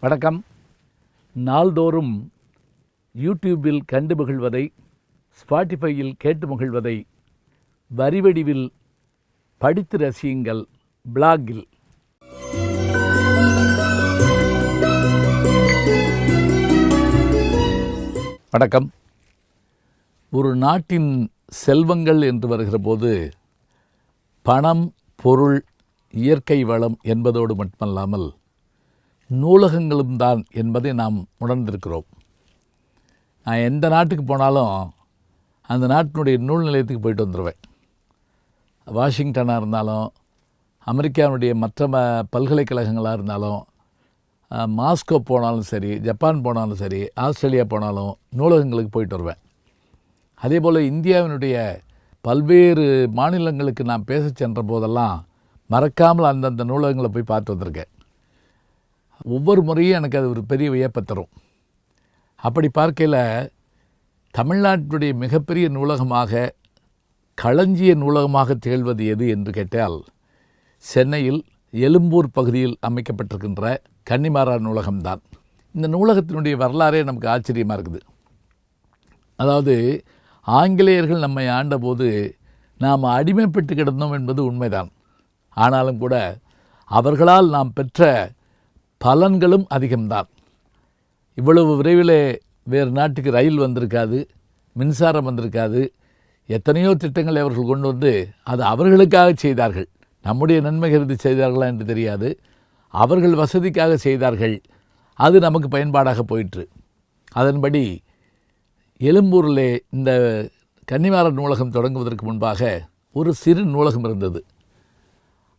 வணக்கம். நாள்தோறும் யூடியூபில் கண்டு மகிழ்வதை, ஸ்பாட்டிஃபையில் கேட்டு மகிழ்வதை வரிவடிவில் படித்து ரசியுங்கள் பிளாகில். வணக்கம். ஒரு நாட்டின் செல்வங்கள் என்று வருகிற போது பணம், பொருள், இயற்கை வளம் என்பதோடு மட்டுமல்லாமல் நூலகங்களும் தான் என்பதை நாம் உணர்ந்திருக்கிறோம். நான் எந்த நாட்டுக்கு போனாலும் அந்த நாட்டினுடைய நூல் நிலையத்துக்கு போயிட்டு வந்துடுவேன். வாஷிங்டனாக இருந்தாலும், அமெரிக்காவுடைய மற்ற பல்கலைக்கழகங்களாக இருந்தாலும், மாஸ்கோ போனாலும் சரி, ஜப்பான் போனாலும் சரி, ஆஸ்திரேலியா போனாலும் நூலகங்களுக்கு போயிட்டு வருவேன். அதே போல் இந்தியாவினுடைய பல்வேறு மாநிலங்களுக்கு நான் பேச சென்ற போதெல்லாம் மறக்காமல் அந்தந்த நூலகங்களை போய் பார்த்து வந்திருக்கேன். ஒவ்வொரு முறையும் எனக்கு அது ஒரு பெரிய வியப்பை தரும். அப்படி பார்க்கையில் தமிழ்நாட்டுடைய மிகப்பெரிய நூலகமாக, களஞ்சிய நூலகமாக திகழ்வது எது என்று கேட்டால், சென்னையில் எழும்பூர் பகுதியில் அமைக்கப்பட்டிருக்கின்ற கன்னிமாரா நூலகம்தான். இந்த நூலகத்தினுடைய வரலாறே நமக்கு ஆச்சரியமாக இருக்குது. அதாவது ஆங்கிலேயர்கள் நம்மை ஆண்டபோது நாம் அடிமைப்பட்டு கிடந்தோம் என்பது உண்மைதான். ஆனாலும் கூட அவர்களால் நாம் பெற்ற பலன்களும் அதிகம்தான். இவ்வளவு விரைவில் வேறு நாட்டுக்கு ரயில் வந்திருக்காது, மின்சாரம் வந்திருக்காது. எத்தனையோ திட்டங்களை அவர்கள் கொண்டு வந்து அது அவர்களுக்காக செய்தார்கள். நம்முடைய நன்மை கருதி செய்தார்களா என்று தெரியாது. அவர்கள் வசதிக்காக செய்தார்கள். அது நமக்கு பயன்பாடாக போயிற்று. அதன்படி எழும்பூரில் இந்த கன்னிமாரா நூலகம் தொடங்குவதற்கு முன்பாக ஒரு சிறு நூலகம் இருந்தது.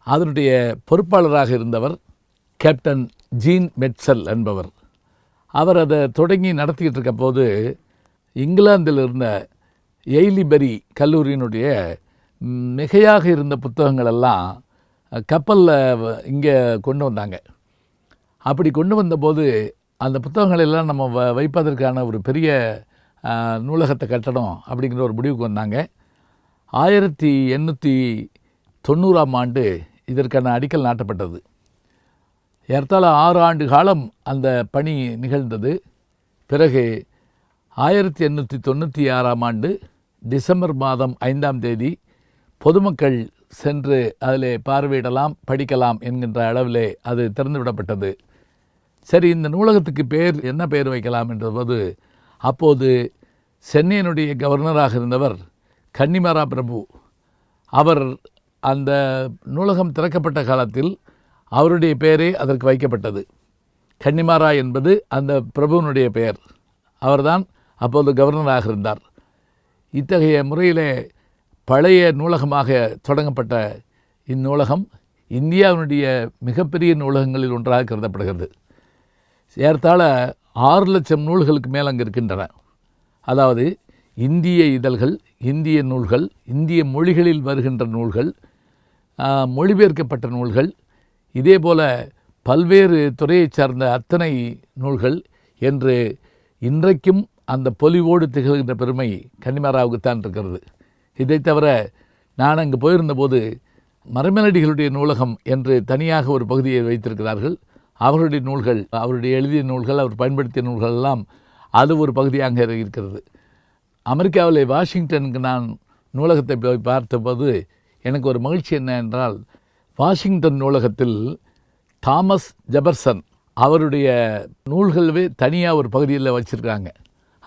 அதனுடைய பொறுப்பாளராக இருந்தவர் கேப்டன் ஜீன் மெட்சல் என்பவர். அவர் அதை தொடங்கி நடத்திக்கிட்டு இருக்க போது இங்கிலாந்தில் இருந்த எய்லிபரி கல்லூரியினுடைய மிகையாக இருந்த புத்தகங்கள் எல்லாம் கப்பலில் இங்கே கொண்டு வந்தாங்க. அப்படி கொண்டு வந்தபோது அந்த புத்தகங்களெல்லாம் நம்ம வைப்பதற்கான ஒரு பெரிய நூலகத்தை கட்டணும் அப்படிங்கிற ஒரு முடிவுக்கு வந்தாங்க. 1890ஆம் ஆண்டு இதற்கான அடிக்கல் நாட்டப்பட்டது. ஏறத்தாழ 6 ஆண்டு காலம் அந்த பணி நிகழ்ந்தது. பிறகு 1896ஆம் ஆண்டு டிசம்பர் மாதம் 5ஆம் தேதி பொதுமக்கள் சென்று அதில் பார்வையிடலாம், படிக்கலாம் என்கின்ற அளவிலே அது திறந்து விடப்பட்டது. சரி, இந்த நூலகத்துக்கு என்ன பேர் வைக்கலாம் என்றபோது அப்போது சென்னையினுடைய கவர்னராக இருந்தவர் கன்னிமாரா பிரபு. அவர் அந்த நூலகம் திறக்கப்பட்ட காலத்தில் அவருடைய பெயரே அதற்கு வைக்கப்பட்டது. கன்னிமாரா என்பது அந்த பிரபுவனுடைய பெயர். அவர்தான் அப்போது கவர்னராக இருந்தார். இத்தகைய முறையிலே பழைய நூலகமாக தொடங்கப்பட்ட இந்நூலகம் இந்தியாவினுடைய மிகப்பெரிய நூலகங்களில் ஒன்றாக கருதப்படுகிறது. ஏறத்தாழ 6 லட்சம் நூல்களுக்கு மேல் அங்கே இருக்கின்றன. அதாவது இந்திய இதழ்கள், இந்திய நூல்கள், இந்திய மொழிகளில் வருகின்ற நூல்கள், மொழிபெயர்க்கப்பட்ட நூல்கள், இதேபோல் பல்வேறு துறையை சார்ந்த அத்தனை நூல்கள் என்று இன்றைக்கும் அந்த பொலிவோடு திகழ்கின்ற பெருமை கன்னிமாராவுக்குத்தான் இருக்கிறது. இதை தவிர நான் அங்கு போயிருந்தபோது மறைமலடிகளுடைய நூலகம் என்று தனியாக ஒரு பகுதியை வைத்திருக்கிறார்கள். அவர்களுடைய நூல்கள், அவருடைய எழுதிய நூல்கள், அவர் பயன்படுத்திய நூல்கள் எல்லாம் அது ஒரு பகுதியாக இருக்கிறது. அமெரிக்காவில் வாஷிங்டனுக்கு நான் நூலகத்தை போய் பார்த்தபோது எனக்கு ஒரு மகிழ்ச்சி என்ன என்றால், வாஷிங்டன் நூலகத்தில் தாமஸ் ஜெபர்சன் அவருடைய நூல்களவே தனியாக ஒரு பகுதியில் வச்சுருக்காங்க.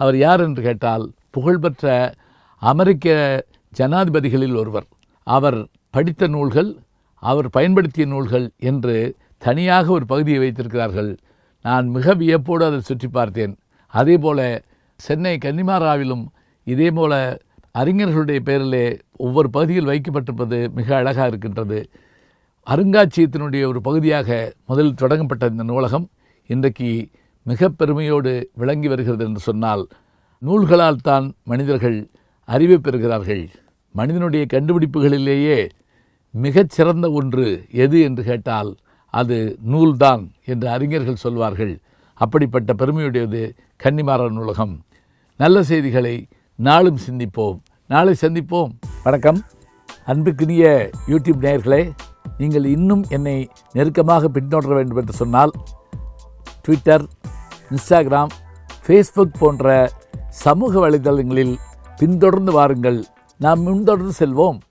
அவர் யார் என்று கேட்டால் புகழ்பெற்ற அமெரிக்க ஜனாதிபதிகளில் ஒருவர். அவர் படித்த நூல்கள், அவர் பயன்படுத்திய நூல்கள் என்று தனியாக ஒரு பகுதியை வைத்திருக்கிறார்கள். நான் மிக வியப்போடு அதை சுற்றி பார்த்தேன். அதே போல் சென்னை கன்னிமாராவிலும் இதே போல் அறிஞர்களுடைய பெயரிலே ஒவ்வொரு பகுதியில் வைக்கப்பட்டிருப்பது மிக அழகாக இருக்கின்றது. அருங்காட்சியகத்தினுடைய ஒரு பகுதியாக முதலில் தொடங்கப்பட்ட இந்த நூலகம் இன்றைக்கு மிக பெருமையோடு விளங்கி வருகிறது என்று சொன்னால், நூல்களால் தான் மனிதர்கள் அறிவை பெறுகிறார்கள். மனிதனுடைய கண்டுபிடிப்புகளிலேயே மிகச்சிறந்த ஒன்று எது என்று கேட்டால் அது நூல்தான் என்று அறிஞர்கள் சொல்வார்கள். அப்படிப்பட்ட பெருமையுடையது கன்னிமாரா நூலகம். நல்ல செய்திகளை நாளும் சிந்திப்போம். நாளை சந்திப்போம். வணக்கம். அன்புக்குரிய யூடியூப் நேயர்களே, நீங்கள் இன்னும் என்னை நெருக்கமாக பின்தொடர வேண்டும் என்று சொன்னால் ட்விட்டர், இன்ஸ்டாகிராம், ஃபேஸ்புக் போன்ற சமூக வலைதளங்களில் பின்தொடர்ந்து வாருங்கள். நாம் முன்தொடர்ந்து செல்வோம்.